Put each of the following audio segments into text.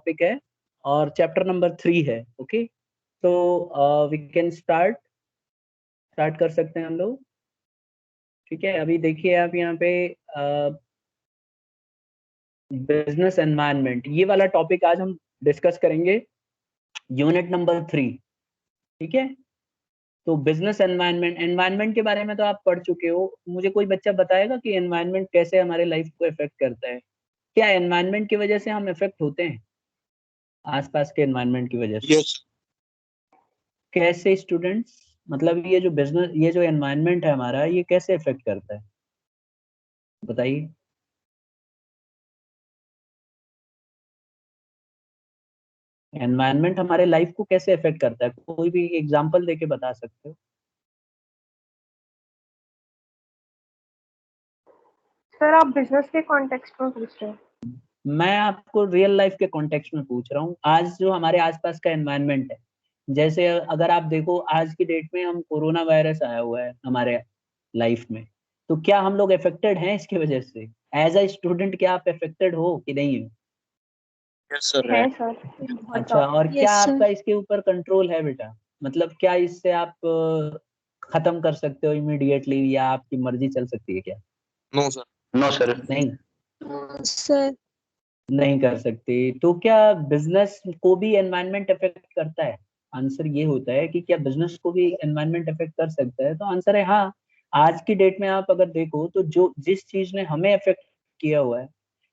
Topic है और chapter number 3 है। ओके, तो वी कैन स्टार्ट कर सकते हैं हम लोग। ठीक है, अभी देखिए आप यहाँ पे बिजनेस एनवायरनमेंट, ये वाला टॉपिक आज हम डिस्कस करेंगे, यूनिट नंबर 3। ठीक है, तो बिजनेस एनवायरनमेंट, एनवायरनमेंट के बारे में तो आप पढ़ चुके हो। मुझे कोई बच्चा बताएगा कि एनवायरनमेंट कैसे हमारे लाइफ को इफेक्ट करता है? क्या एनवायरनमेंट की वजह से हम इफेक्ट होते हैं, आसपास के एनवायरनमेंट की वजह से? यस। कैसे स्टूडेंट्स, मतलब ये जो बिजनेस, ये जो एनवायरनमेंट है हमारा, ये कैसे इफेक्ट करता है, बताइए। एनवायरनमेंट हमारे लाइफ को कैसे इफेक्ट करता है, कोई भी एग्जांपल देके बता सकते हो? सर आप बिजनेस के कॉन्टेक्स्ट में पूछ रहे हो? मैं आपको रियल लाइफ के कॉन्टेक्स्ट में पूछ रहा हूँ। आज जो हमारे आसपास का एनवायरनमेंट है, जैसे अगर आप देखो आज की डेट में हम कोरोना वायरस आया हुआ है हमारे लाइफ में, तो क्या हम लोग अफेक्टेड हैं इसकी वजह से? एज अ स्टूडेंट क्या आप अफेक्टेड हो कि नहीं हो? Yes sir. है सर। अच्छा, और क्या Yes, sir. आपका इसके ऊपर कंट्रोल है बेटा? मतलब क्या इससे आप खत्म कर सकते हो इमीडिएटली, या आपकी मर्जी चल सकती है क्या? No sir. No sir. नहीं, Sir, नहीं कर सकती। तो क्या बिजनेस को भी एनवायरनमेंट अफेक्ट करता है? आंसर ये होता है कि क्या बिजनेस को भी एनवायरनमेंट अफेक्ट कर सकता है, तो आंसर है हाँ। आज की डेट में आप अगर देखो तो जो जिस चीज ने हमें अफेक्ट किया हुआ है,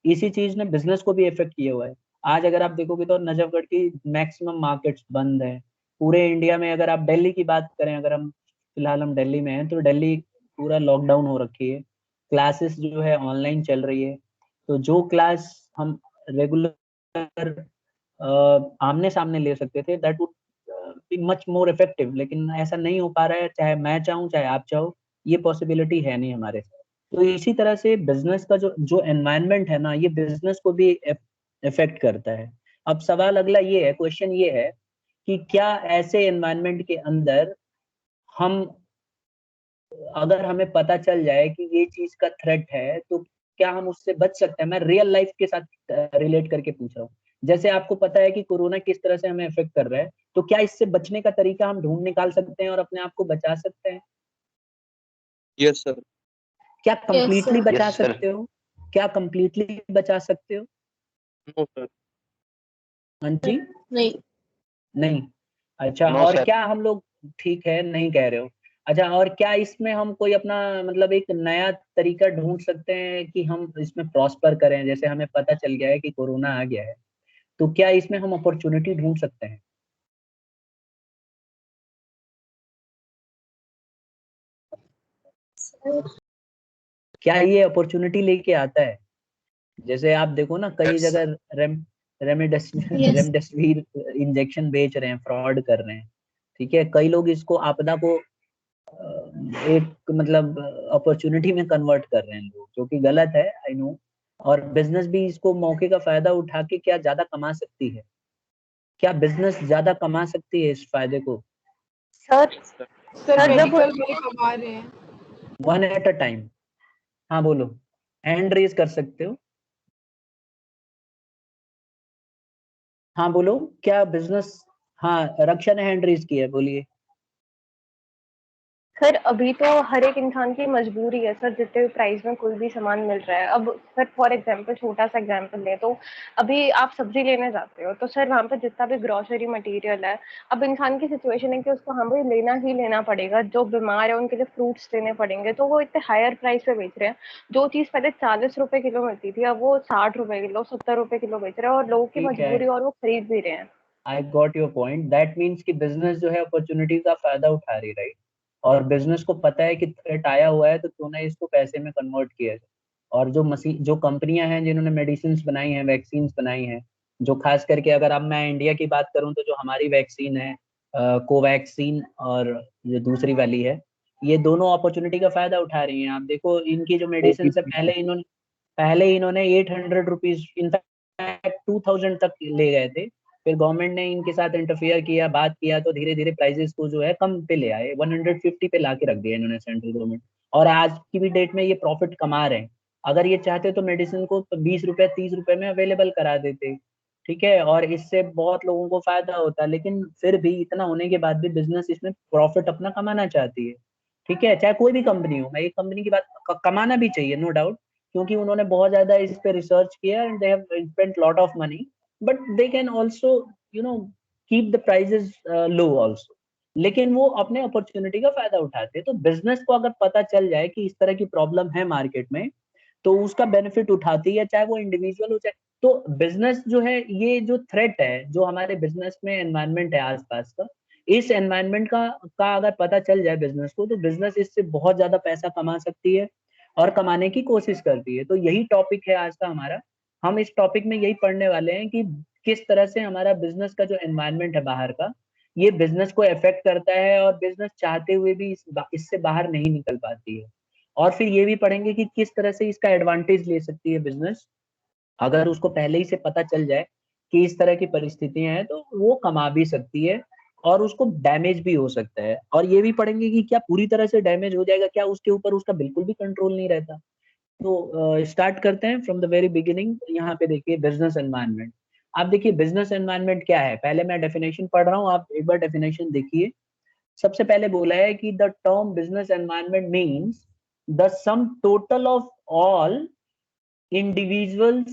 इसी चीज ने बिजनेस को भी अफेक्ट किया हुआ है। आज अगर आप देखोगे तो नजफगढ़ की मैक्सिमम मार्केट्स बंद है। पूरे इंडिया में अगर आप दिल्ली की बात करें, अगर हम फिलहाल हम दिल्ली में हैं, तो दिल्ली पूरा लॉकडाउन हो रखी है। क्लासेस जो है ऑनलाइन चल रही है। तो जो क्लास हम रेगुलर आमने सामने ले सकते थे, that would be much more effective, लेकिन ऐसा नहीं हो पा रहा है। चाहे मैं चाहूँ चाहे आप चाहो, ये पॉसिबिलिटी है नहीं हमारे साथ। तो इसी तरह से बिजनेस का जो जो एनवायरनमेंट है ना, ये बिजनेस को भी इफेक्ट करता है। अब सवाल अगला ये है, क्वेश्चन ये है कि क्या ऐसे एनवायरनमेंट के अंदर हम, अगर हमें पता चल जाए कि ये चीज का थ्रेट है, तो क्या हम उससे बच सकते हैं? मैं रियल लाइफ के साथ रिलेट करके पूछ रहा हूँ। जैसे आपको पता है कि कोरोना किस तरह से हमें इफेक्ट कर रहा है, तो क्या इससे बचने का तरीका हम ढूंढ निकाल सकते हैं और अपने आप को बचा सकते हैं? Yes sir. क्या Yes, कंप्लीटली sir. बचा Yes, sir. सकते हो? क्या कंप्लीटली बचा सकते हो? No sir. हाँ जी, नहीं. नहीं। अच्छा, नो और सर। क्या हम लोग, ठीक है नहीं कह रहे हो। अच्छा, और क्या इसमें हम कोई अपना मतलब एक नया तरीका ढूंढ सकते हैं कि हम इसमें प्रॉस्पर करें? जैसे हमें पता चल गया है कि कोरोना आ गया है, तो क्या इसमें हम अपॉर्चुनिटी ढूंढ सकते हैं? क्या ये अपॉर्चुनिटी लेके आता है? जैसे आप देखो ना, कई Yes, जगह Yes. रेमडेसिविर इंजेक्शन बेच रहे हैं, फ्रॉड कर रहे हैं। ठीक है, कई लोग इसको आपदा को एक मतलब अपॉर्चुनिटी में कन्वर्ट कर रहे हैं लोग, जो कि गलत है, आई नो। और बिजनेस भी इसको मौके का फायदा उठा के क्या ज्यादा कमा सकती है? क्या बिजनेस ज्यादा कमा सकती है इस फायदे को? सर सर सर जब मेडिकल वाले कमा रहे हैं। One at a time. हाँ बोलो, हैंड रेज कर सकते हो। हाँ बोलो, क्या बिजनेस? हाँ, रक्षा ने हैंड रेज किया है, बोलिए। सर अभी तो हर एक इंसान की मजबूरी है सर, जितने भी प्राइस में कोई भी सामान मिल रहा है। अब सर फॉर एग्जांपल, छोटा सा एग्जांपल लें तो अभी आप सब्जी लेने जाते हो तो सर वहाँ पे जितना भी ग्रोसरी मटेरियल है, अब इंसान की सिचुएशन है कि उसको हाँ भाई लेना ही लेना पड़ेगा। जो बीमार है उनके लिए फ्रूट्स लेने पड़ेंगे, तो वो इतने हायर प्राइस पे बेच रहे हैं। जो चीज पहले 40 रुपए किलो मिलती थी, अब वो 60 रुपए किलो, 70 रुपए किलो बेच रहे हैं, और लोगों की ठीक है, मजबूरी, और वो खरीद भी रहे हैं। I got your point. That means कि बिजनेस जो है अपॉर्चुनिटी का फायदा उठा रही, राइट? और बिजनेस को पता है कि थ्रेट आया हुआ है, तो क्यों ना इसको पैसे में कन्वर्ट किया जाए। और जो कंपनियां हैं जिन्होंने मेडिसिन बनाई हैं, वैक्सीन बनाई हैं, जो खास करके अगर अब मैं इंडिया की बात करूं, तो जो हमारी वैक्सीन है कोवैक्सीन, और जो दूसरी वाली है, ये दोनों अपॉर्चुनिटी का फायदा उठा रही हैं। आप देखो इनकी जो मेडिसिन है, पहले इन्होंने 800 रुपीज, इनफैक्ट 2000 तक ले गए थे। फिर गवर्नमेंट ने इनके साथ इंटरफियर किया, बात किया, तो धीरे धीरे प्राइसेस को जो है कम पे ले आए, 150 पे ला के रख दिया इन्होंने, सेंट्रल गवर्नमेंट। और आज की भी डेट में ये प्रॉफिट कमा रहे हैं। अगर ये चाहते तो मेडिसिन को 20 रुपए 30 रुपए में अवेलेबल करा देते। ठीक है, और इससे बहुत लोगों को फायदा होता है, लेकिन फिर भी इतना होने के बाद भी बिजनेस इसमें प्रॉफिट अपना कमाना चाहती है। ठीक है, चाहे कोई भी कंपनी हो, मैं एक कंपनी की बात कमाना भी चाहिए, नो डाउट, क्योंकि उन्होंने बहुत ज्यादा इस पे रिसर्च किया and they have spent lot of money, but they can also you know keep the prices low also, लेकिन वो अपने अपॉर्चुनिटी का फायदा उठाते हैं। तो बिजनेस को अगर पता चल जाए कि इस तरह की प्रॉब्लम है मार्केट में, तो उसका बेनिफिट उठाती है, चाहे वो इंडिविजुअल हो चाहे। तो बिजनेस जो है, ये जो थ्रेट है जो हमारे बिजनेस में एनवायरनमेंट है आसपास का, इस एनवायरनमेंट का अगर पता चल जाए बिजनेस को, तो बिजनेस इससे बहुत ज्यादा पैसा कमा सकती है और कमाने की कोशिश करती है। तो यही टॉपिक है आज का हमारा। हम इस टॉपिक में यही पढ़ने वाले हैं कि किस तरह से हमारा बिजनेस का जो एनवायरनमेंट है बाहर का, ये बिजनेस को इफेक्ट करता है, और बिजनेस चाहते हुए भी इससे बाहर नहीं निकल पाती है। और फिर ये भी पढ़ेंगे कि किस तरह से इसका एडवांटेज ले सकती है बिजनेस, अगर उसको पहले ही से पता चल जाए कि इस तरह की परिस्थितियां हैं, तो वो कमा भी सकती है और उसको डैमेज भी हो सकता है। और ये भी पढ़ेंगे कि क्या पूरी तरह से डैमेज हो जाएगा, क्या उसके ऊपर उसका बिल्कुल भी कंट्रोल नहीं रहता। तो स्टार्ट करते हैं फ्रॉम द वेरी बिगिनिंग। यहाँ पे देखिए बिजनेस एनवायरनमेंट। आप देखिए बिजनेस एनवायरनमेंट क्या है, पहले मैं डेफिनेशन पढ़ रहा हूँ, आप एक बार डेफिनेशन देखिए। सबसे पहले बोला है कि the term business environment means the sum total of all individuals,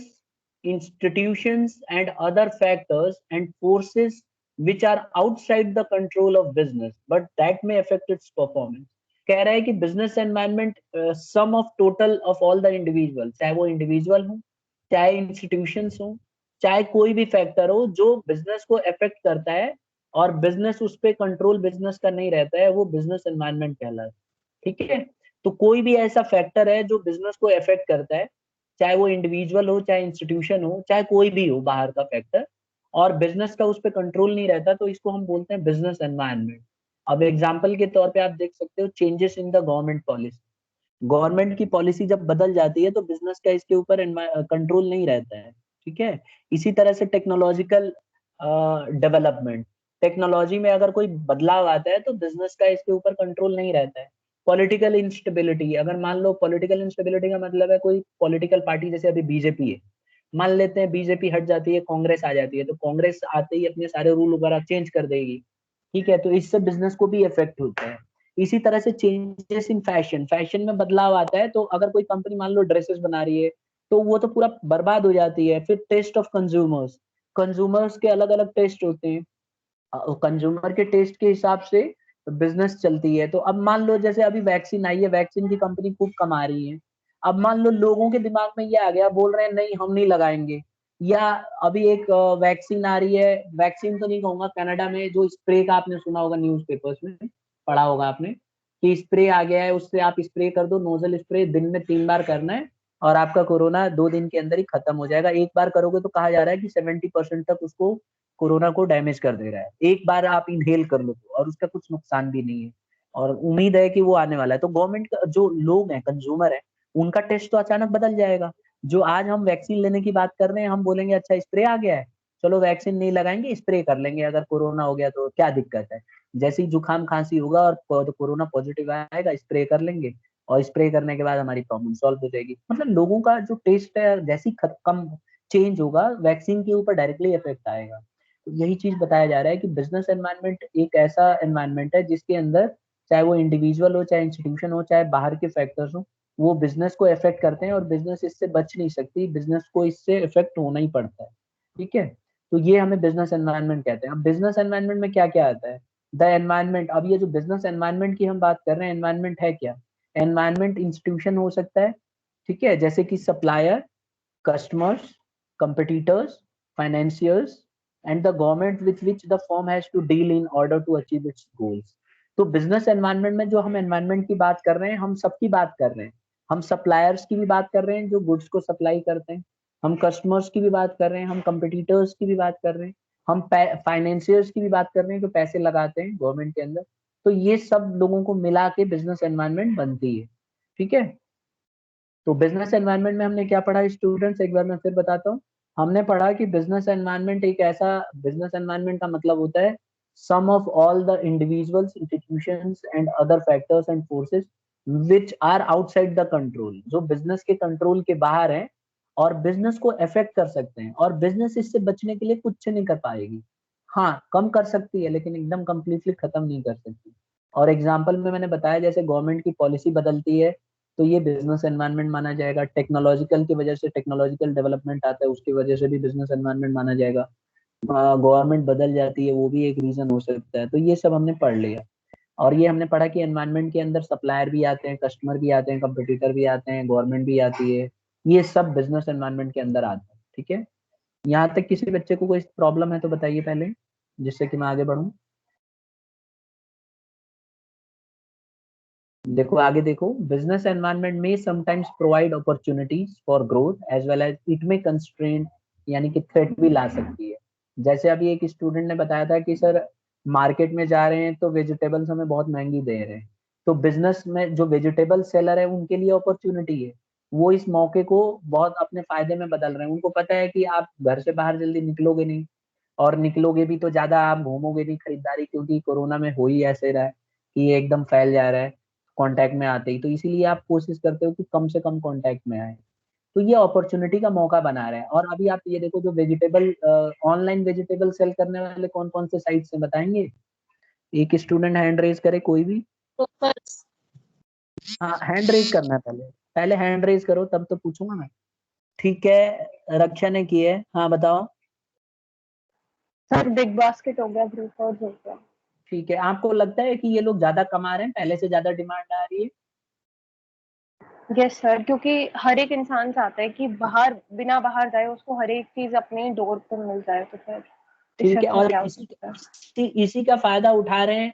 institutions, and other factors and forces which are outside the control of business, but that may affect its performance. कह रहा है कि business environment sum of total of all the individual, चाहे वो individual हो, चाहे institutions हो, चाहे कोई भी फैक्टर हो जो बिजनेस को अफेक्ट करता है और बिजनेस उस पर कंट्रोल बिजनेस का नहीं रहता है, वो बिजनेस एनवायरनमेंट कहलाता है। ठीक है, तो कोई भी ऐसा फैक्टर है जो बिजनेस को अफेक्ट करता है, चाहे वो इंडिविजुअल हो, चाहे इंस्टीट्यूशन हो, चाहे कोई भी हो बाहर का फैक्टर, और बिजनेस का उस पर कंट्रोल नहीं रहता, तो इसको हम बोलते हैं बिजनेस एनवायरनमेंट। अब एग्जांपल के तौर पे आप देख सकते हो changes in the government policy. Government की पॉलिसी जब बदल जाती है तो बिजनेस का इसके ऊपर कंट्रोल नहीं रहता है। ठीक है, इसी तरह से टेक्नोलॉजिकल डेवलपमेंट, टेक्नोलॉजी में अगर कोई बदलाव आता है तो बिजनेस का इसके ऊपर कंट्रोल नहीं रहता है। पॉलिटिकल इंस्टेबिलिटी, अगर मान लो पॉलिटिकल इंस्टेबिलिटी का मतलब है कोई पॉलिटिकल पार्टी, जैसे अभी बीजेपी है, मान लेते हैं बीजेपी हट जाती है, कांग्रेस आ जाती है, तो कांग्रेस आते ही अपने सारे रूल वगैरह चेंज कर देगी। ठीक है, तो इससे बिजनेस को भी इफेक्ट होता है। इसी तरह से चेंजेस इन फैशन, फैशन में बदलाव आता है, तो अगर कोई कंपनी मान लो ड्रेसेस बना रही है, तो वो तो पूरा बर्बाद हो जाती है। फिर टेस्ट ऑफ कंज्यूमर्स, कंज्यूमर्स के अलग अलग टेस्ट होते हैं, कंज्यूमर के टेस्ट के हिसाब से बिजनेस चलती है। तो अब मान लो जैसे अभी वैक्सीन आई है, वैक्सीन की कंपनी खूब कमा रही है, अब मान लो लोगों के दिमाग में ये आ गया, बोल रहे हैं नहीं हम नहीं लगाएंगे। या अभी एक वैक्सीन आ रही है, वैक्सीन तो नहीं कहूंगा, कनाडा में जो स्प्रे का आपने सुना होगा, न्यूज़पेपर्स में पढ़ा होगा आपने, कि स्प्रे आ गया है, उससे आप स्प्रे कर दो, नोजल स्प्रे दिन में 3 बार करना है और आपका कोरोना 2 दिन के अंदर ही खत्म हो जाएगा। एक बार करोगे तो कहा जा रहा है कि 70% तक उसको कोरोना को डैमेज कर दे रहा है। एक बार आप इनहेल कर लो तो, और उसका कुछ नुकसान भी नहीं है, और उम्मीद है कि वो आने वाला है। तो गवर्नमेंट का जो लोग हैं, कंज्यूमर है, उनका टेस्ट तो अचानक बदल जाएगा। जो आज हम वैक्सीन लेने की बात कर रहे हैं, हम बोलेंगे अच्छा स्प्रे आ गया है, चलो वैक्सीन नहीं लगाएंगे, स्प्रे कर लेंगे, अगर कोरोना हो गया तो क्या दिक्कत है। जैसे ही जुकाम खांसी होगा और तो कोरोना पॉजिटिव आएगा, स्प्रे कर लेंगे, और स्प्रे करने के बाद हमारी प्रॉब्लम सॉल्व हो जाएगी। मतलब लोगों का जो टेस्ट है जैसी कम चेंज होगा, वैक्सीन के ऊपर डायरेक्टली इफेक्ट आएगा। तो यही चीज बताया जा रहा है कि बिजनेस एनवायरनमेंट एक ऐसा एनवायरनमेंट है जिसके अंदर चाहे वो इंडिविजुअल हो, चाहे इंस्टीट्यूशन हो, चाहे बाहर के फैक्टर्स हो, वो बिजनेस को इफेक्ट करते हैं, और बिजनेस इससे बच नहीं सकती, बिजनेस को इससे इफेक्ट होना ही पड़ता है। ठीक है, तो ये हमें बिजनेस एनवायरनमेंट कहते हैं। अब बिजनेस एनवायरनमेंट में क्या क्या आता है, द एनवायरनमेंट। अब ये जो बिजनेस एनवायरनमेंट की हम बात कर रहे हैं, एनवायरनमेंट है क्या, एनवायरनमेंट इंस्टीट्यूशन हो सकता है, ठीक है, जैसे कि supplier, customers, competitors, financiers, and the government with which the firm has to deal in order to achieve its goals. तो बिजनेस एनवायरनमेंट में जो हम एनवायरनमेंट की बात कर रहे हैं, हम सबकी बात कर रहे हैं। हम सप्लायर्स की भी बात कर रहे हैं जो गुड्स को सप्लाई करते हैं, हम कस्टमर्स की भी बात कर रहे हैं, हम कंपिटिटर्स की भी बात कर रहे हैं, हम फाइनेंशियर्स की भी बात कर रहे हैं जो पैसे लगाते हैं गवर्नमेंट के अंदर। तो ये सब लोगों को मिला के बिजनेस एनवायरनमेंट बनती है। ठीक है, तो बिजनेस एनवायरनमेंट में हमने क्या पढ़ा स्टूडेंट्स, एक बार मैं फिर बताता हूँ। हमने पढ़ा कि बिजनेस एनवायरनमेंट एक ऐसा, बिजनेस एनवायरनमेंट का मतलब होता है sum of all the individuals, institutions and other factors and forces which are outside the control, जो बिजनेस के कंट्रोल के बाहर हैं और बिजनेस को अफेक्ट कर सकते हैं, और बिजनेस इससे बचने के लिए कुछ नहीं कर पाएगी। हाँ, कम कर सकती है लेकिन एकदम कंप्लीटली खत्म नहीं कर सकती। और एग्जाम्पल में मैंने बताया जैसे गवर्नमेंट की पॉलिसी बदलती है तो ये बिजनेस एनवायरनमेंट माना जाएगा। टेक्नोलॉजिकल की वजह से टेक्नोलॉजिकल डेवलपमेंट आता है, उसकी वजह से भी बिजनेस एनवायरनमेंट माना जाएगा। गवर्नमेंट बदल जाती है, वो भी एक रीजन हो सकता है। तो ये सब हमने पढ़ लिया। और ये हमने पढ़ा कि एनवायरनमेंट के अंदर सप्लायर भी आते हैं, कस्टमर भी आते हैं, कंपटीटर भी आते हैं, गवर्नमेंट भी आती है। ये सब बिजनेस एनवायरनमेंट के अंदर आते हैं। ठीक है, यहाँ तक किसी बच्चे को कोई प्रॉब्लम है तो बताइए पहले, जिससे कि मैं आगे बढ़ूं। देखो आगे देखो, बिजनेस एनवायरनमेंट में sometimes provide opportunities for growth as well as it में कंस्ट्रेंट यानी कि थ्रेट भी ला सकती है। जैसे अभी एक स्टूडेंट ने बताया था कि सर मार्केट में जा रहे हैं तो वेजिटेबल्स हमें बहुत महंगी दे रहे हैं, तो बिजनेस में जो वेजिटेबल सेलर है उनके लिए अपॉर्चुनिटी है। वो इस मौके को बहुत अपने फायदे में बदल रहे हैं। उनको पता है कि आप घर से बाहर जल्दी निकलोगे नहीं, और निकलोगे भी तो ज्यादा आप घूमोगे नहीं खरीदारी, क्योंकि कोरोना में हो ही ऐसे रहा है कि ये एकदम फैल जा रहा है कांटेक्ट में आते ही। तो इसीलिए आप कोशिश करते हो कि कम से कम कांटेक्ट में आए। तो ये अपॉर्चुनिटी का मौका बना रहा है। और अभी आप ये देखो, जो वेजिटेबल ऑनलाइन वेजिटेबल सेल करने वाले कौन कौन से साइट से बताएंगे? एक स्टूडेंट हैंड रेज करे कोई भी। हाँ, हैंड रेज करना है, पहले पहले हैंड रेज करो तब तो पूछूंगा मैं। ठीक है, रक्षा ने की है, हाँ बताओ। सर बिग बास्केट हो गया, ग्रूपर्स हो गया। ठीक है, आपको लगता है कि ये लोग ज्यादा कमा रहे हैं, पहले से ज्यादा डिमांड आ रही है? यस सर, क्योंकि हर एक इंसान चाहता है कि बाहर बिना बाहर जाए उसको हर एक चीज अपने डोर पे मिल जाए। तो फिर इससे ठीक है, अच्छा और क्या हो इसी सकता है। इसी का फायदा उठा रहे हैं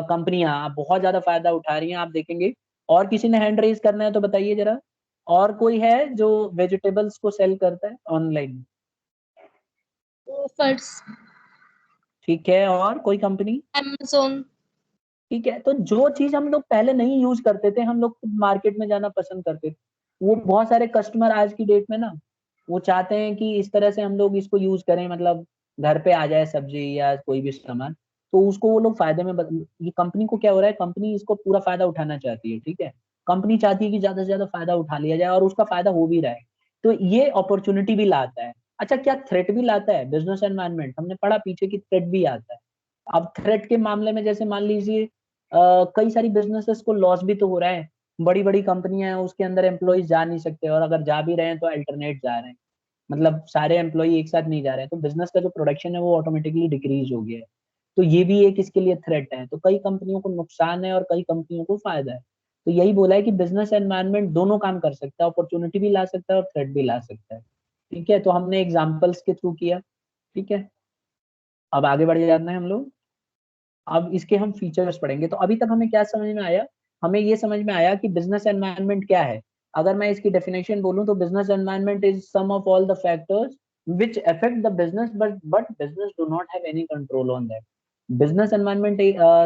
कंपनियां, बहुत ज्यादा फायदा उठा रही हैं, आप देखेंगे। और किसी ने हैंड रेज करना है तो बताइए जरा। और कोई है जो वेजिटेबल्स को सेल करता है ऑनलाइन? फर्स, ठीक है, और कोई कंपनी? अमेज़न। ठीक है, तो जो चीज हम लोग पहले नहीं यूज करते थे, हम लोग मार्केट में जाना पसंद करते थे, वो बहुत सारे कस्टमर आज की डेट में ना वो चाहते हैं कि इस तरह से हम लोग इसको यूज करें, मतलब घर पे आ जाए सब्जी या कोई भी सामान। तो उसको वो लोग फायदे में ये कंपनी को क्या हो रहा है, कंपनी इसको पूरा फायदा उठाना चाहती है। ठीक है, कंपनी चाहती है कि ज्यादा से ज्यादा फायदा उठा लिया जाए, और उसका फायदा हो भी रहा है। तो ये अपॉर्चुनिटी भी लाता है। अच्छा, क्या थ्रेट भी लाता है बिजनेस एनवायरनमेंट? हमने पढ़ा पीछे की थ्रेट भी आता है। अब थ्रेट के मामले में जैसे मान लीजिए कई सारी बिजनेसेस को लॉस भी तो हो रहा है। बड़ी बड़ी कंपनियां हैं, उसके अंदर एम्प्लॉयज जा नहीं सकते, और अगर जा भी रहे हैं तो अल्टरनेट जा रहे हैं, मतलब सारे एम्प्लॉय एक साथ नहीं जा रहे हैं। तो बिजनेस का जो प्रोडक्शन है वो ऑटोमेटिकली डिक्रीज हो गया है। तो ये भी एक इसके लिए थ्रेट है। तो कई कंपनियों को नुकसान है और कई कंपनियों को फायदा है। तो यही बोला है कि बिजनेस एनवायरनमेंट दोनों काम कर सकता है, अपॉर्चुनिटी भी ला सकता है और थ्रेट भी ला सकता है। ठीक है, तो हमने एग्जाम्पल्स के थ्रू किया। ठीक है, अब आगे बढ़ जाना है हम लोग। अब इसके हम फीचर्स पढ़ेंगे। तो अभी तक हमें क्या समझ में आया? हमें ये समझ में आया कि बिजनेस एनवायरनमेंट क्या है। अगर मैं इसकी डेफिनेशन बोलूं तो business environment is sum of all the factors which affect the business but business do not have any control on that. Business environment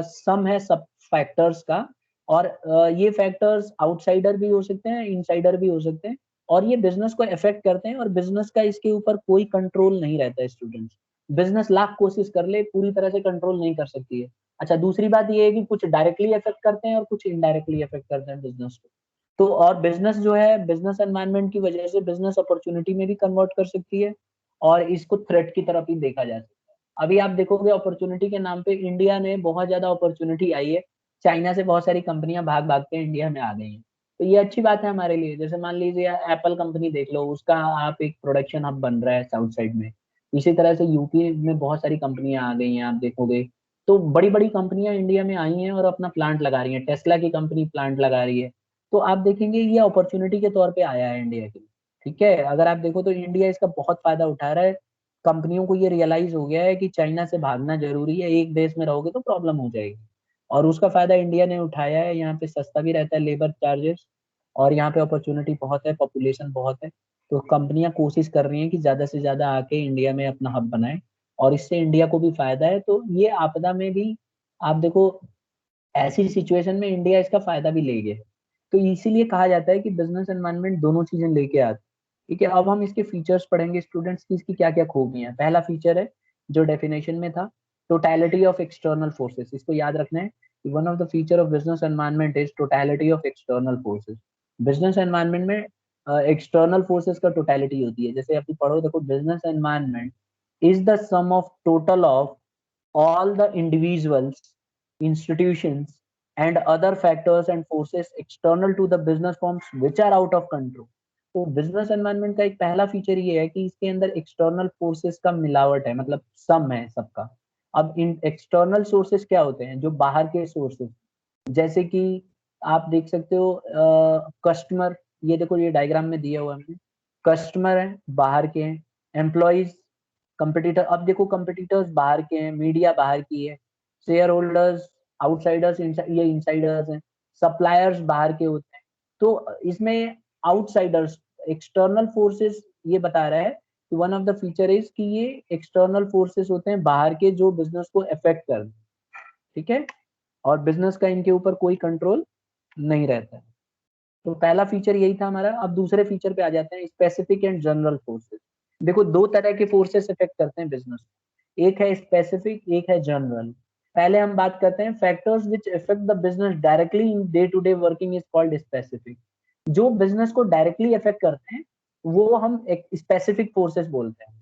sum है सब फैक्टर्स का, और ये फैक्टर्स आउटसाइडर भी हो सकते हैं, इनसाइडर भी हो सकते हैं, और ये बिजनेस को अफेक्ट करते हैं, और बिजनेस का इसके ऊपर कोई कंट्रोल नहीं रहता है। स्टूडेंट्स, बिजनेस लाख कोशिश कर ले पूरी तरह से कंट्रोल नहीं कर सकती है। अच्छा, दूसरी बात ये है कि कुछ डायरेक्टली अफेक्ट करते हैं और कुछ इनडायरेक्टली अफेक्ट करते हैं बिजनेस को। तो और बिजनेस जो है, बिजनेस एनवायरनमेंट की वजह से बिजनेस अपॉर्चुनिटी में भी कन्वर्ट कर सकती है, और इसको थ्रेट की तरफ ही देखा जा सकता है। अभी आप देखोगे अपॉर्चुनिटी के नाम पे इंडिया ने बहुत ज्यादा अपॉर्चुनिटी आई है। चाइना से बहुत सारी कंपनियां भाग भाग के इंडिया में आ गई हैं। तो ये अच्छी बात है हमारे लिए। जैसे मान लीजिए एप्पल कंपनी देख लो, उसका आप एक प्रोडक्शन हब बन रहा है साउथ साइड में। इसी तरह से यूपी में बहुत सारी कंपनियां आ गई हैं, आप देखोगे। तो बड़ी बड़ी कंपनियां इंडिया में आई हैं और अपना प्लांट लगा रही हैं। टेस्ला की कंपनी प्लांट लगा रही है। तो आप देखेंगे ये अपॉर्चुनिटी के तौर पे आया है इंडिया के लिए। ठीक है, अगर आप देखो तो इंडिया इसका बहुत फायदा उठा रहा है। कंपनियों को ये रियलाइज हो गया है कि चाइना से भागना जरूरी है, एक देश में रहोगे तो प्रॉब्लम हो जाएगी। और उसका फायदा इंडिया ने उठाया है। यहाँ पे सस्ता भी रहता है लेबर चार्जेस, और यहाँ पे अपॉर्चुनिटी बहुत है, पॉपुलेशन बहुत है। तो कंपनियां कोशिश कर रही हैं कि ज्यादा से ज्यादा आके इंडिया में अपना हब बनाए, और इससे इंडिया को भी फायदा है। तो ये आपदा में भी आप देखो, ऐसी सिचुएशन में इंडिया इसका फायदा भी ले गया है। तो इसीलिए कहा जाता है कि बिजनेस एनवायरनमेंट दोनों चीजें लेके आती है। ठीक है, अब हम इसके फीचर्स पढ़ेंगे स्टूडेंट्स की, इसकी क्या क्या खूबियां हैं। पहला फीचर है जो डेफिनेशन में था, टोटलिटी ऑफ एक्सटर्नल फोर्सेस। इसको याद रखना है कि one of the feature of business environment is totality of external forces. Business environment में एक्सटर्नल फोर्सेस का टोटलिटी होती है। जैसे आप पढ़ो, देखो business environment is the sum of total of all the individuals, institutions, and other factors and forces external to the business forms which are out of control। तो business environment का एक पहला फीचर ये है कि इसके अंदर एक्सटर्नल फोर्सेस का मिलावट है, मतलब सम है सबका। अब इन एक्सटर्नल सोर्सेस क्या होते हैं? जो बाहर के सोर्सेस, जैसे कि आप देख सकते हो कस्टमर, ये देखो ये डायग्राम में दिया हुआ है, कस्टमर है बाहर के हैं, एम्प्लॉइज, कंपटीटर, अब देखो कंपटीटर्स बाहर के हैं, मीडिया बाहर की है, शेयर होल्डर्स आउटसाइडर्स, ये इनसाइडर्स हैं, सप्लायर्स बाहर के होते हैं। तो इसमें आउटसाइडर्स, एक्सटर्नल फोर्सेस, ये बता रहा है कि one of the feature is कि ये एक्सटर्नल फोर्सेस होते हैं बाहर के, जो बिजनेस को अफेक्ट कर दें, ठीक है, और बिजनेस का इनके ऊपर कोई कंट्रोल नहीं रहता है। तो पहला फीचर यही था हमारा। अब दूसरे फीचर पे आ जाते हैं, स्पेसिफिक एंड जनरल फोर्सेस। देखो दो तरह के फोर्सेस इफेक्ट करते हैं बिजनेस को, एक है स्पेसिफिक, एक है जनरल। पहले हम बात करते हैं factors which affect the business directly in day to day working is called specific. जो बिजनेस को डायरेक्टली अफेक्ट करते हैं वो हम एक स्पेसिफिक फोर्सेस बोलते हैं।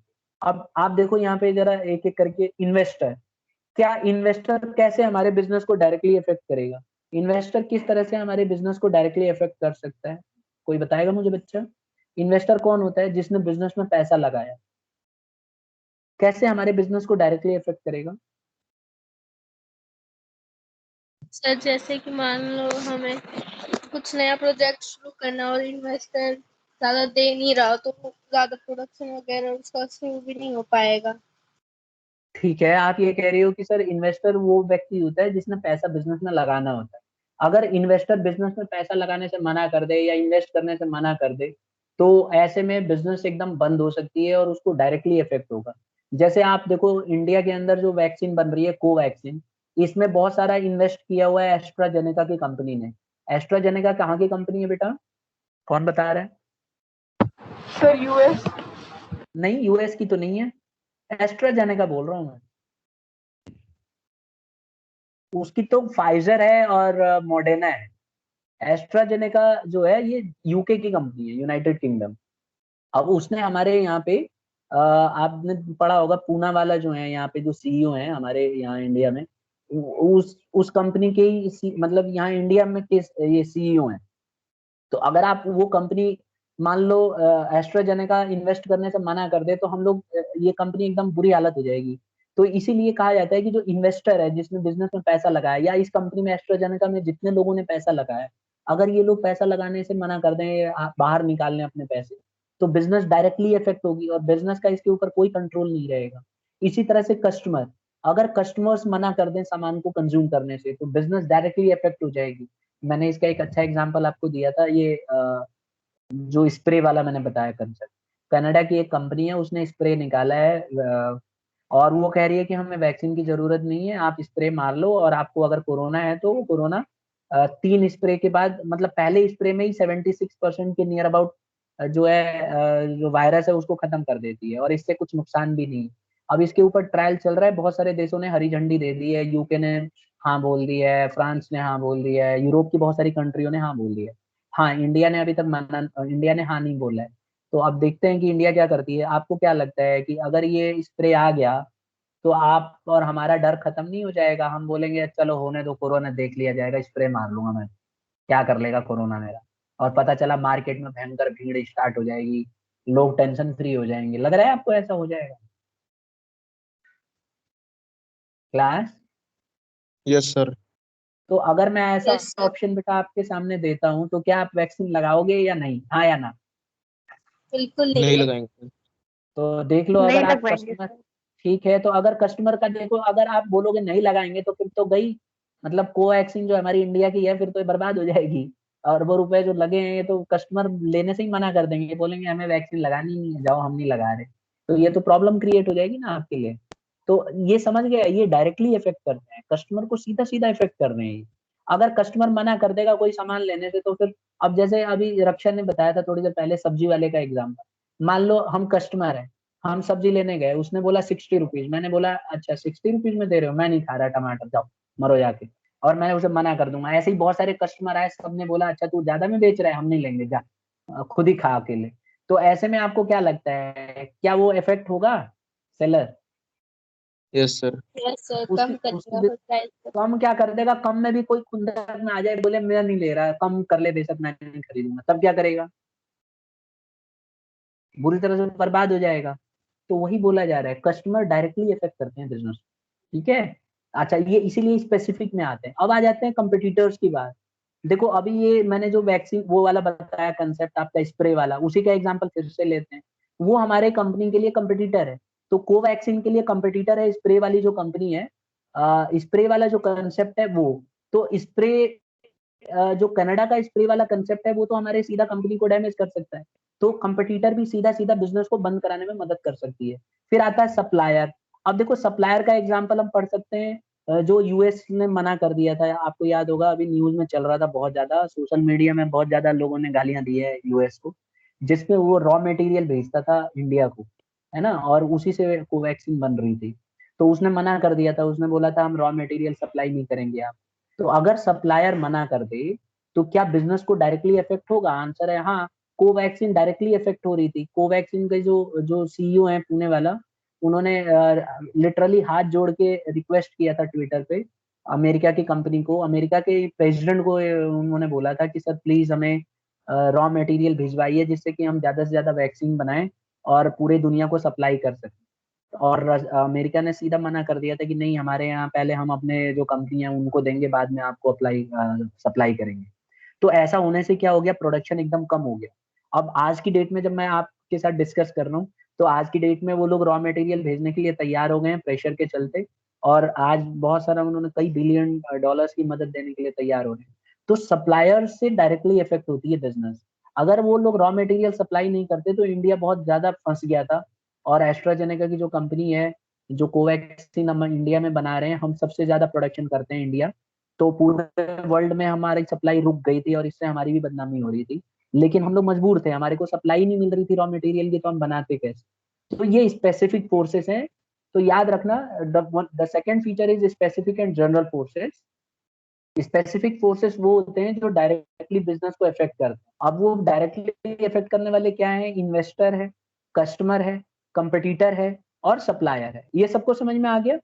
अब आप देखो यहाँ पे जरा एक एक करके, इन्वेस्टर, क्या इन्वेस्टर कैसे हमारे बिजनेस को डायरेक्टली अफेक्ट करेगा? इन्वेस्टर किस तरह से हमारे बिजनेस को डायरेक्टली अफेक्ट कर सकता है? कोई बताएगा मुझे बच्चा? इन्वेस्टर कौन होता है? जिसने बिजनेस में पैसा लगाया, कैसे हमारे बिजनेस को डायरेक्टली अफेक्ट करेगा? सर जैसे कि मान लो हमें कुछ नया प्रोजेक्ट शुरू करना और इन्वेस्टर ज्यादा दे नहीं रहा, तो ज्यादा प्रोडक्शन वगैरह उसका शुरू भी नहीं हो पाएगा। ठीक है, आप ये कह रही हो कि सर इन्वेस्टर वो व्यक्ति होता है जिसने पैसा बिजनेस में लगाना होता है। अगर इन्वेस्टर बिजनेस में पैसा लगाने से मना कर दे या इन्वेस्ट करने से मना कर दे, तो ऐसे में बिजनेस एकदम बंद हो सकती है और उसको डायरेक्टली इफेक्ट होगा। जैसे आप देखो इंडिया के अंदर जो वैक्सीन बन रही है कोवैक्सीन, इसमें बहुत सारा इन्वेस्ट किया हुआ है एस्ट्राजेनेका की कंपनी ने। एस्ट्राजेनेका कहाँ की कंपनी है बेटा? कौन बता रहा है? Sir US. नहीं, यूएस की तो नहीं है, एस्ट्राजेनेका बोल रहा हूँ मैं। उसकी तो फाइजर है और मॉडर्ना है। एस्ट्राजेनेका जो है ये यूके की कंपनी है, यूनाइटेड किंगडम। अब उसने हमारे यहाँ पे आपने पढ़ा होगा पूना वाला जो है यहाँ पे जो सीईओ है हमारे यहाँ इंडिया में, उस कंपनी के ही मतलब यहाँ इंडिया में किस ये सीईओ हैं। तो अगर आप वो कंपनी मान लो एस्ट्राजेनेका इन्वेस्ट करने से मना कर दे, तो हम लोग ये कंपनी एकदम बुरी हालत हो जाएगी। तो इसीलिए कहा जाता है कि जो इन्वेस्टर है जिसने बिजनेस में पैसा लगाया, या इस कंपनी में एस्ट्राजेनेका में जितने लोगों ने पैसा लगाया, अगर ये लोग पैसा लगाने से मना कर दें, बाहर निकाल लें अपने पैसे, तो बिजनेस डायरेक्टली इफेक्ट होगी और बिजनेस का इसके ऊपर कोई कंट्रोल नहीं रहेगा। इसी तरह से कस्टमर, अगर कस्टमर्स मना कर दें सामान को कंज्यूम करने से, तो बिजनेस डायरेक्टली इफेक्ट हो जाएगी। मैंने इसका एक अच्छा एग्जांपल आपको दिया था, ये जो स्प्रे वाला मैंने बताया कंसेप्ट। कनाडा की एक कंपनी है, उसने स्प्रे निकाला है और वो कह रही है कि हमें वैक्सीन की जरूरत नहीं है, आप स्प्रे मार लो और आपको अगर कोरोना है तो कोरोना 3 स्प्रे के बाद, मतलब पहले स्प्रे में ही 76% के नियर अबाउट जो है जो वायरस है उसको खत्म कर देती है और इससे कुछ नुकसान भी नहीं। अब इसके ऊपर ट्रायल चल रहा है, बहुत सारे देशों ने हरी झंडी दे दी है, यूके ने हाँ बोल दी है, फ्रांस ने हाँ बोल दिया है, यूरोप की बहुत सारी कंट्रियों ने हाँ बोल दिया है। हाँ, इंडिया ने अभी तक माना, इंडिया ने हाँ नहीं बोला है। तो अब देखते हैं कि इंडिया क्या करती है। आपको क्या लगता है कि अगर ये स्प्रे आ गया तो आप और हमारा डर खत्म नहीं हो जाएगा? हम बोलेंगे चलो होने दो, कोरोना देख लिया जाएगा, स्प्रे मार लूंगा मैं, क्या कर लेगा कोरोना मेरा। और पता चला मार्केट में भयंकर भीड़ स्टार्ट हो जाएगी, लोग टेंशन फ्री हो जाएंगे। लग रहा है आपको ऐसा हो जाएगा क्लास? Yes sir. तो अगर मैं ऐसा यस सर, ऑप्शन बेटा आपके सामने देता हूँ, तो क्या आप वैक्सीन लगाओगे या नहीं? हाँ या ना? बिल्कुल नहीं नहीं। लगाएंगे। तो देख लो, नहीं अगर आप लगवाएंगे कस्टमर, सर। ठीक है, तो अगर कस्टमर का देखो, अगर आप बोलोगे नहीं लगाएंगे तो फिर तो गई, मतलब कोवैक्सीन जो हमारी इंडिया की है फिर तो ये बर्बाद हो जाएगी। और वो रुपए जो लगे हैं ये तो कस्टमर लेने से ही मना कर देंगे, बोलेंगे हमें वैक्सीन लगानी नहीं है, जाओ हम नहीं लगा रहे। तो ये तो प्रॉब्लम क्रिएट हो जाएगी ना आपके लिए। तो ये समझ गया, ये डायरेक्टली इफेक्ट करते हैं, कस्टमर को सीधा सीधा इफेक्ट कर रहे हैं ये। अगर कस्टमर मना कर देगा कोई सामान लेने से, तो फिर अब जैसे अभी रक्षा ने बताया था थोड़ी देर पहले सब्जी वाले का एग्जाम्पल, मान लो हम कस्टमर है, हम सब्जी लेने गए, उसने बोला 60 रुपीज, मैंने बोला अच्छा 60 रुपीज में दे रहे हो, मैं नहीं खा रहा टमाटर, जाओ मरो जाके, और मैंने उसे मना कर दूंगा। ऐसे ही बहुत सारे कस्टमर आए, सबने बोला अच्छा तू ज्यादा में बेच रहा है, हम नहीं लेंगे, जा। खुद ही खा अकेले। तो ऐसे में आपको क्या लगता है, क्या वो इफेक्ट होगा seller? Yes sir. Yes sir, उसकी कम कर उसकी दिया प्राइस को। कम क्या कर देगा, कम में भी कोई खुंदक में आ जाए बोले मैं नहीं ले रहा, कम कर ले बेशक मैं नहीं खरीदूंगा, तब क्या करेगा? बुरी तरह से बर्बाद हो जाएगा। तो वही बोला जा रहा है, कस्टमर डायरेक्टली इफेक्ट करते हैं बिजनेस। ठीक है। अच्छा, ये इसीलिए स्पेसिफिक में आते हैं। अब आ जाते हैं कंपटीटर्स की बात। देखो अभी ये मैंने जो वैक्सीन वो वाला बताया कंसेप्ट आपका स्प्रे वाला, उसी का एग्जांपल फिर से लेते हैं। वो हमारे कंपनी के लिए कंपटीटर है। तो कोवैक्सीन के लिए कंपटीटर है स्प्रे वाली जो कंपनी है। स्प्रे वाला जो कंसेप्ट है वो, तो स्प्रे जो कनाडा का स्प्रे वाला कंसेप्ट है वो तो हमारे सीधा कंपनी को डैमेज कर सकता है। तो कंपटीटर भी सीधा सीधा बिजनेस को बंद कराने में मदद कर सकती है। फिर आता है सप्लायर। अब देखो सप्लायर का एग्जांपल हम पढ़ सकते हैं, जो यूएस ने मना कर दिया था, आपको याद होगा अभी न्यूज में चल रहा था बहुत ज्यादा, सोशल मीडिया में बहुत ज्यादा लोगों ने गालियां दी है यूएस को, जिसमें वो रॉ मटेरियल भेजता था इंडिया को, है ना, और उसी से कोवैक्सीन बन रही थी। तो उसने मना कर दिया था, उसने बोला था हम रॉ मटेरियल सप्लाई नहीं करेंगे आप। तो अगर सप्लायर मना कर दे तो क्या बिजनेस को डायरेक्टली इफेक्ट होगा? आंसर है हाँ। कोवैक्सीन डायरेक्टली इफेक्ट हो रही थी। कोवैक्सीन के जो जो सीईओ है पुणे वाला, उन्होंने लिटरली हाथ जोड़ के रिक्वेस्ट किया था ट्विटर पे अमेरिका की कंपनी को, अमेरिका के प्रेसिडेंट को, उन्होंने बोला था कि सर प्लीज हमें रॉ मटेरियल भिजवाइए जिससे कि हम ज्यादा से ज्यादा वैक्सीन बनाएं और पूरे दुनिया को सप्लाई कर सकें। और अमेरिका ने सीधा मना कर दिया था कि नहीं, हमारे यहाँ पहले हम अपने जो कंपनी है उनको देंगे, बाद में आपको अप्लाई सप्लाई करेंगे। तो ऐसा होने से क्या हो गया, प्रोडक्शन एकदम कम हो गया। अब आज की डेट में जब मैं आपके साथ डिस्कस कर रहा हूँ, तो आज की डेट में वो लोग रॉ मटेरियल भेजने के लिए तैयार हो गए हैं प्रेशर के चलते, और आज बहुत सारा उन्होंने कई बिलियन डॉलर्स की मदद देने के लिए तैयार हो रहे हैं। तो सप्लायर से डायरेक्टली इफेक्ट होती है बिजनेस। अगर वो लोग रॉ मटेरियल सप्लाई नहीं करते तो इंडिया बहुत ज्यादा फंस गया था। और एस्ट्राजेनेका की जो कंपनी है, जो कोवैक्सीन हम इंडिया में बना रहे हैं, हम सबसे ज्यादा प्रोडक्शन करते हैं इंडिया। तो पूरे वर्ल्ड में हमारी सप्लाई रुक गई थी और इससे हमारी भी बदनामी हो रही थी। लेकिन हम लोग मजबूर थे, हमारे को सप्लाई नहीं मिल रही थी रॉ मटेरियल की, तो हम बनाते कैसे? तो ये स्पेसिफिक फोर्सेस हैं। तो याद रखना, the second feature is specific and general forces. Specific forces वो होते हैं जो डायरेक्टली बिजनेस को इफेक्ट करते हैं। अब वो डायरेक्टली इफेक्ट करने वाले क्या है? इन्वेस्टर है, कस्टमर है, कंपटीटर है और सप्लायर है। ये सबको समझ में आ गया?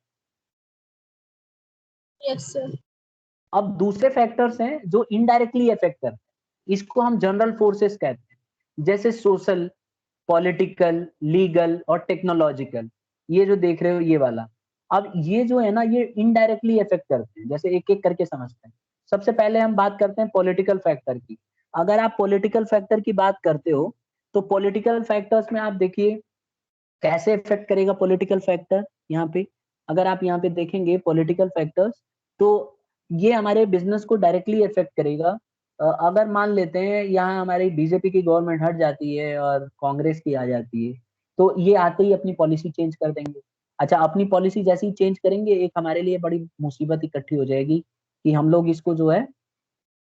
Yes sir. अब दूसरे फैक्टर्स हैं जो इनडायरेक्टली इफेक्ट करते हैं, इसको हम जनरल फोर्सेस कहते हैं, जैसे सोशल, पॉलिटिकल, लीगल और टेक्नोलॉजिकल। ये जो देख रहे हो ये वाला। अब ये जो है ना, ये इनडायरेक्टली इफेक्ट करते हैं, जैसे एक एक करके समझते हैं। सबसे पहले हम बात करते हैं पॉलिटिकल फैक्टर की। अगर आप पॉलिटिकल फैक्टर की बात करते हो, तो पॉलिटिकल फैक्टर्स में आप देखिए कैसे इफेक्ट करेगा पॉलिटिकल फैक्टर। यहाँ पे अगर आप यहाँ पे देखेंगे पॉलिटिकल फैक्टर्स, तो ये हमारे बिजनेस को डायरेक्टली इफेक्ट करेगा। अगर मान लेते हैं यहाँ हमारी बीजेपी की गवर्नमेंट हट जाती है और कांग्रेस की आ जाती है, तो ये आते ही अपनी पॉलिसी चेंज कर देंगे। अच्छा, अपनी पॉलिसी जैसे ही चेंज करेंगे, एक हमारे लिए बड़ी मुसीबत इकट्ठी हो जाएगी कि हम लोग इसको जो है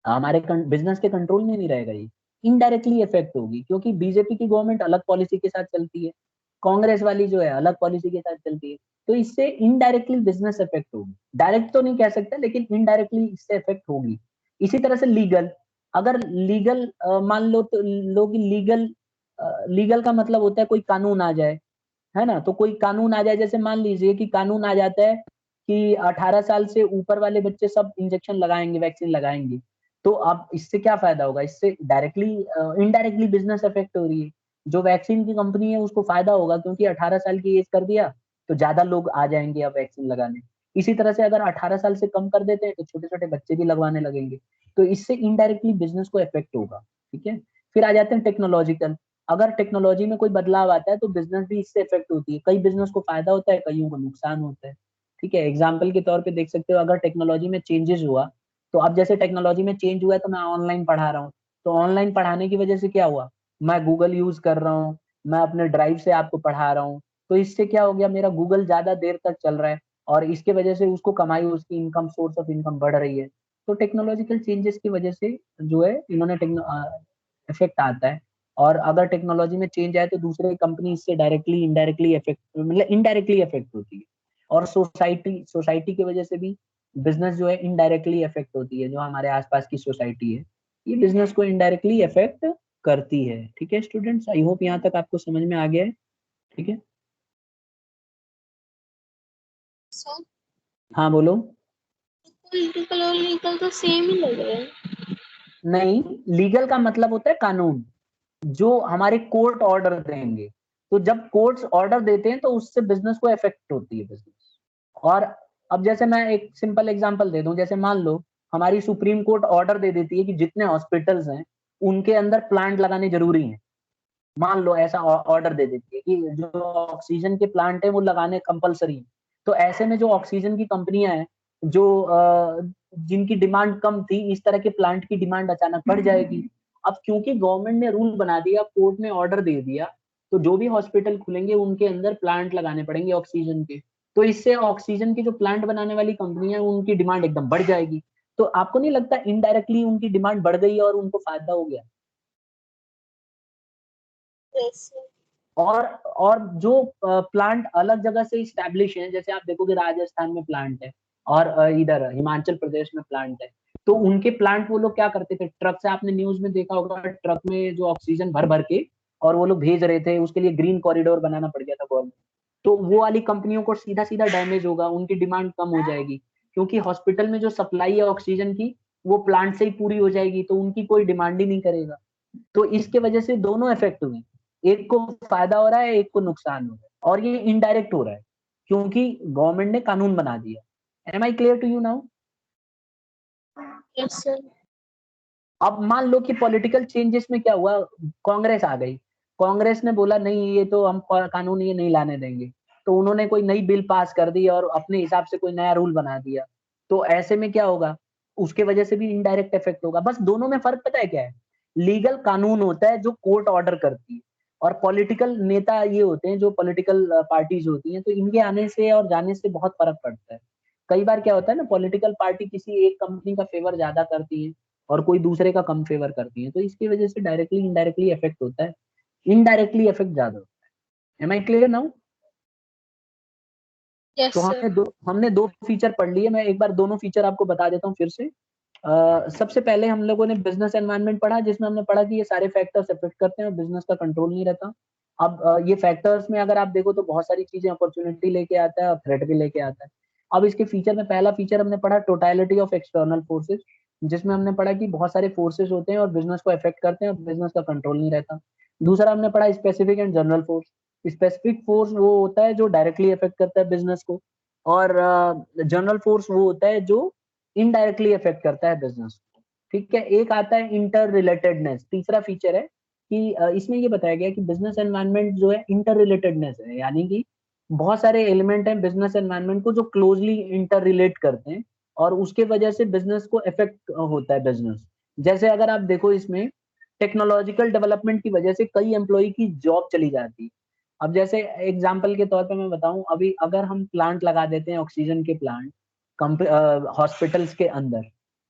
हमारे बिजनेस के कंट्रोल में नहीं रहेगा। ये इनडायरेक्टली इफेक्ट होगी, क्योंकि बीजेपी की गवर्नमेंट अलग पॉलिसी के साथ चलती है, कांग्रेस वाली जो है अलग पॉलिसी के साथ चलती है। तो इससे इनडायरेक्टली बिजनेस इफेक्ट होगी। डायरेक्ट तो नहीं कह सकते, लेकिन इनडायरेक्टली इससे इफेक्ट होगी। इसी तरह से लीगल, अगर लीगल मान लो, तो लोग लीगल, लीगल का मतलब होता है कोई कानून आ जाए, है ना। तो कोई कानून आ जाए, जैसे मान लीजिए कि कानून आ जाता है कि 18 साल से ऊपर वाले बच्चे सब इंजेक्शन लगाएंगे, वैक्सीन लगाएंगे। तो अब इससे क्या फायदा होगा? इससे डायरेक्टली इनडायरेक्टली बिजनेस इफेक्ट हो रही है। जो वैक्सीन की कंपनी है उसको फायदा होगा, क्योंकि 18 साल की एज कर दिया तो ज्यादा लोग आ जाएंगे अब वैक्सीन लगाने। इसी तरह से अगर 18 साल से कम कर देते हैं तो छोटे छोटे बच्चे भी लगवाने लगेंगे। तो इससे इनडायरेक्टली बिजनेस को इफेक्ट होगा। ठीक है। फिर आ जाते हैं टेक्नोलॉजिकल। अगर टेक्नोलॉजी में कोई बदलाव आता है तो बिजनेस भी इससे इफेक्ट होती है। कई बिजनेस को फायदा होता है, कईयों को नुकसान होता है। ठीक है। एग्जाम्पल के तौर पे देख सकते हो, अगर टेक्नोलॉजी में चेंजेस हुआ, तो अब जैसे टेक्नोलॉजी में चेंज हुआ है तो मैं ऑनलाइन पढ़ा रहा हूँ। तो ऑनलाइन पढ़ाने की वजह से क्या हुआ, मैं गूगल यूज कर रहा हूँ, मैं अपने ड्राइव से आपको पढ़ा रहा हूँ। तो इससे क्या हो गया, मेरा गूगल ज्यादा देर तक चल रहा है और इसके वजह से उसको कमाई, उसकी इनकम, सोर्स ऑफ इनकम बढ़ रही है। तो टेक्नोलॉजिकल चेंजेस की वजह से जो है इन्होंने इफेक्ट आता है। और अगर टेक्नोलॉजी में चेंज आए तो दूसरे कंपनी इससे डायरेक्टली इनडायरेक्टली इफेक्ट, मतलब इनडायरेक्टली इफेक्ट होती है। और सोसाइटी सोसाइटी की वजह से भी बिजनेस जो है इनडायरेक्टली इफेक्ट होती है। जो हमारे आसपास की सोसाइटी है, ये बिजनेस को इनडायरेक्टली इफेक्ट करती है। ठीक है स्टूडेंट्स, आई होप यहाँ तक आपको समझ में आ गया है। ठीक है, सर हाँ बोलो। पॉलिटिकल और लीगल तो सेम ही लग रहे हैं। नहीं, लीगल का मतलब होता है कानून, जो हमारे कोर्ट ऑर्डर देंगे। तो जब कोर्ट्स ऑर्डर देते हैं तो उससे बिजनेस को इफेक्ट होती है बिजनेस। और अब जैसे मैं एक सिंपल एग्जांपल दे दूं, जैसे मान लो हमारी सुप्रीम कोर्ट ऑर्डर दे देती है कि जितने हॉस्पिटल्स हैं उनके अंदर प्लांट लगाने जरूरी है। मान लो ऐसा ऑर्डर दे देती है कि जो ऑक्सीजन के प्लांट है वो लगाने कंपलसरी है। तो ऐसे में जो ऑक्सीजन की कंपनियां हैं, जो जिनकी डिमांड कम थी, इस तरह के प्लांट की डिमांड अचानक बढ़ जाएगी। अब क्योंकि गवर्नमेंट ने रूल बना दिया, कोर्ट ने ऑर्डर दे दिया, तो जो भी हॉस्पिटल खुलेंगे उनके अंदर प्लांट लगाने पड़ेंगे ऑक्सीजन के। तो इससे ऑक्सीजन की जो प्लांट बनाने वाली कंपनियां हैं उनकी डिमांड एकदम बढ़ जाएगी। तो आपको नहीं लगता इनडायरेक्टली उनकी डिमांड बढ़ गई और उनको फायदा हो गया? यस और जो प्लांट अलग जगह से स्टैब्लिश है, जैसे आप देखोगे राजस्थान में प्लांट है और इधर हिमाचल प्रदेश में प्लांट है, तो उनके प्लांट वो लोग क्या करते थे, ट्रक से, आपने न्यूज में देखा होगा, ट्रक में जो ऑक्सीजन भर भर के और वो लोग भेज रहे थे, उसके लिए ग्रीन कॉरिडोर बनाना पड़ गया था गवर्नमेंट। तो वो वाली कंपनियों को सीधा सीधा डैमेज होगा, उनकी डिमांड कम हो जाएगी, क्योंकि हॉस्पिटल में जो सप्लाई है ऑक्सीजन की वो प्लांट से ही पूरी हो जाएगी, तो उनकी कोई डिमांड ही नहीं करेगा। तो इसके वजह से दोनों इफेक्ट हुए, एक को फायदा हो रहा है, एक को नुकसान हो रहा है, और ये इनडायरेक्ट हो रहा है क्योंकि गवर्नमेंट ने कानून बना दिया। Am I clear to you now? Yes sir. अब मान लो कि पॉलिटिकल चेंजेस में क्या हुआ, कांग्रेस आ गई, कांग्रेस ने बोला नहीं ये तो हम कानून ये नहीं लाने देंगे, तो उन्होंने कोई नई बिल पास कर दी और अपने हिसाब से कोई नया रूल बना दिया। तो ऐसे में क्या होगा, उसके वजह से भी इनडायरेक्ट इफेक्ट होगा। बस दोनों में फर्क पता है क्या है, लीगल कानून होता है जो कोर्ट ऑर्डर करती है, और पॉलिटिकल नेता ये होते हैं जो पॉलिटिकल पार्टीज होती हैं, तो इनके आने से और जाने से बहुत फर्क पड़ता है। कई बार क्या होता है ना, पॉलिटिकल पार्टी किसी एक कंपनी का फेवर ज्यादा करती है और कोई दूसरे का कम फेवर करती है, तो इसकी वजह से डायरेक्टली इनडायरेक्टली इफेक्ट होता है, इनडायरेक्टली इफेक्ट ज्यादा होता है। Am I clear now? तो यस सर। हमने दो फीचर पढ़ लिए, मैं एक बार दोनों फीचर आपको बता देता हूँ फिर से। सबसे पहले हम लोगों ने बिजनेस एनवायरनमेंट पढ़ा, जिसमें हमने पढ़ा कि ये सारे फैक्टर्स इफेक्ट करते हैं और बिजनेस का कंट्रोल नहीं रहता। अब ये फैक्टर्स में अगर आप देखो तो बहुत सारी चीजें अपॉर्चुनिटी लेके आता है और थ्रेट भी लेके आता है। अब इसके फीचर में पहला फीचर हमने पढ़ा टोटलिटी ऑफ एक्सटर्नल फोर्सेस, जिसमें हमने पढ़ा कि बहुत सारे फोर्सेस होते हैं और बिजनेस को अफेक्ट करते हैं और बिजनेस का कंट्रोल नहीं रहता। दूसरा हमने पढ़ा specific and general force. Specific force वो होता है जो डायरेक्टली अफेक्ट करता है बिजनेस को, और जनरल फोर्स वो होता है जो इनडायरेक्टली अफेक्ट करता है बिजनेस को। ठीक है, एक आता है इंटर रिलेटेडनेस, तीसरा फीचर है कि इसमें ये बताया गया कि बिजनेस एनवायरनमेंट जो है इंटर रिलेटेडनेस है, यानी कि बहुत सारे एलिमेंट हैं बिजनेस एनवायरनमेंट को जो क्लोजली इंटर रिलेट करते हैं और उसके वजह से बिजनेस को इफेक्ट होता है बिजनेस। जैसे अगर आप देखो इसमें टेक्नोलॉजिकल डेवलपमेंट की वजह से कई एम्प्लॉय की जॉब चली जाती है। अब जैसे एग्जांपल के तौर पे मैं बताऊं, अभी अगर हम प्लांट लगा देते हैं ऑक्सीजन के प्लांट हॉस्पिटल्स के अंदर,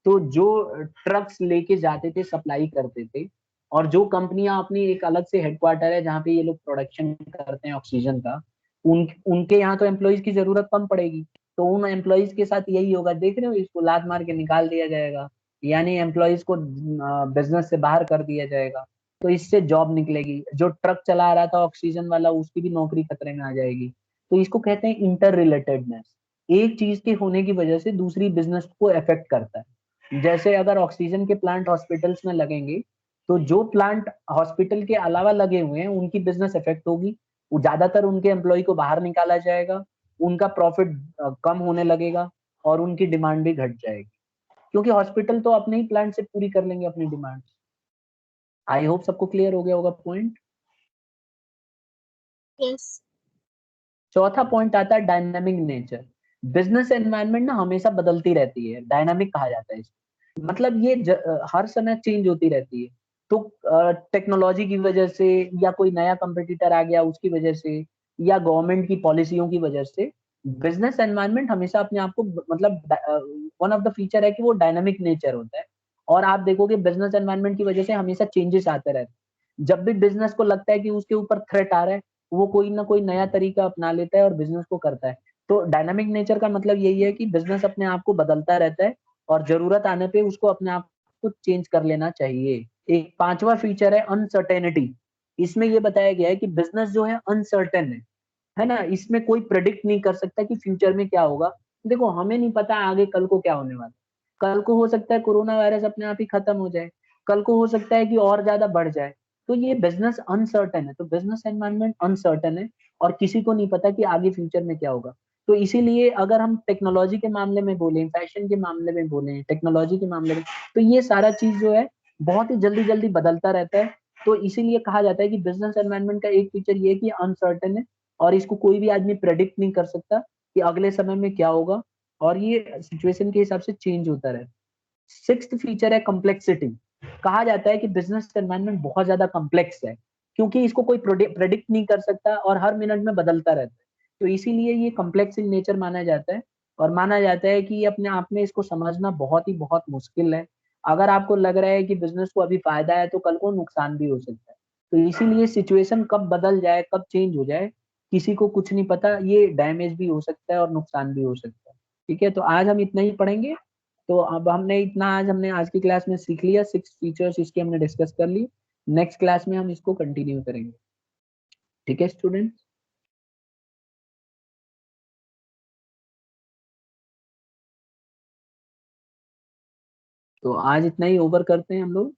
तो जो ट्रक्स लेके जाते थे सप्लाई करते थे, और जो कंपनियां अपनी एक अलग से हेडक्वार्टर है जहाँ पे ये लोग प्रोडक्शन करते हैं ऑक्सीजन का, उनके यहाँ तो एम्प्लॉयज की जरूरत कम पड़ेगी। तो उन एम्प्लॉयज के साथ यही होगा, देख रहे हो, इसको लात मार के निकाल दिया जाएगा, यानी एम्प्लॉयज को बिजनेस से बाहर कर दिया जाएगा। तो इससे जॉब निकलेगी, जो ट्रक चला रहा था ऑक्सीजन वाला उसकी भी नौकरी खतरे में आ जाएगी। तो इसको कहते हैं इंटर रिलेटेडनेस, एक चीज के होने की वजह से दूसरी बिजनेस को अफेक्ट करता है। जैसे अगर ऑक्सीजन के प्लांट हॉस्पिटल्स में लगेंगे, तो जो प्लांट हॉस्पिटल के अलावा लगे हुए हैं उनकी बिजनेस इफेक्ट होगी, वो ज्यादातर उनके एम्प्लॉय को बाहर निकाला जाएगा, उनका प्रॉफिट कम होने लगेगा और उनकी डिमांड भी घट जाएगी, क्योंकि हॉस्पिटल तो अपने ही प्लांट से पूरी कर लेंगे अपनी डिमांड। आई होप सबको क्लियर हो गया होगा पॉइंट। यस चौथा पॉइंट आता है डायनामिक नेचर। बिजनेस एनवायरनमेंट ना हमेशा बदलती रहती है, डायनामिक कहा जाता है इसको। मतलब ये हर समय चेंज होती रहती है। तो टेक्नोलॉजी की वजह से, या कोई नया कंपटीटर आ गया उसकी वजह से, या गवर्नमेंट की पॉलिसियों की वजह से, बिजनेस एनवायरनमेंट हमेशा अपने आप को, मतलब वन ऑफ द फीचर है कि वो डायनामिक नेचर होता है। और आप देखोगे बिजनेस एनवायरनमेंट की वजह से हमेशा चेंजेस आते रहते हैं। जब भी बिजनेस को लगता है कि उसके ऊपर थ्रेट आ रहा है, वो कोई ना कोई नया तरीका अपना लेता है और बिजनेस को करता है। तो डायनामिक नेचर का मतलब यही है कि बिजनेस अपने आप को बदलता रहता है और जरूरत आने पे उसको अपने आप को चेंज कर लेना चाहिए। एक पांचवा फीचर है अनसर्टेनिटी। इसमें ये बताया गया है कि बिजनेस जो है अनसर्टेन है ना, इसमें कोई प्रेडिक्ट नहीं कर सकता कि फ्यूचर में क्या होगा। देखो हमें नहीं पता आगे कल को क्या होने वाला, कल को हो सकता है कोरोना वायरस अपने आप ही खत्म हो जाए, कल को हो सकता है कि और ज्यादा बढ़ जाए। तो ये बिजनेस अनसर्टेन है, तो बिजनेस एनवायरनमेंट अनसर्टेन है और किसी को नहीं पता कि आगे फ्यूचर में क्या होगा। तो इसीलिए अगर हम टेक्नोलॉजी के मामले में बोलें, फैशन के मामले में बोलें, टेक्नोलॉजी के मामले में, तो ये सारा चीज जो है बहुत ही जल्दी जल्दी बदलता रहता है। तो इसीलिए कहा जाता है कि बिजनेस एनवायरनमेंट का एक फीचर ये है कि अनसर्टेन है और इसको कोई भी आदमी प्रेडिक्ट नहीं कर सकता कि अगले समय में क्या होगा, और ये सिचुएशन के हिसाब से चेंज होता रहे। सिक्स्थ फीचर है कॉम्प्लेक्सिटी। कहा जाता है कि बिजनेस एनवायरनमेंट बहुत ज्यादा कॉम्प्लेक्स है, क्योंकि इसको कोई प्रेडिक्ट नहीं कर सकता और हर मिनट में बदलता रहता है। तो इसीलिए ये कॉम्प्लेक्स इन नेचर माना जाता है, और माना जाता है कि अपने आप में इसको समझना बहुत मुश्किल है। अगर आपको लग रहा है कि बिजनेस को अभी फायदा है तो कल को नुकसान भी हो सकता है। तो इसीलिए सिचुएशन कब बदल जाए, कब चेंज हो जाए, किसी को कुछ नहीं पता। ये डैमेज भी हो सकता है और नुकसान भी हो सकता है। ठीक है, तो आज हम इतना ही पढ़ेंगे। तो अब हमने इतना हमने आज की क्लास में सीख लिया, 6 फीचर्स इसके हमने डिस्कस कर ली। नेक्स्ट क्लास में हम इसको कंटिन्यू करेंगे। ठीक है स्टूडेंट। तो आज इतना ही ओवर करते हैं हम लोग।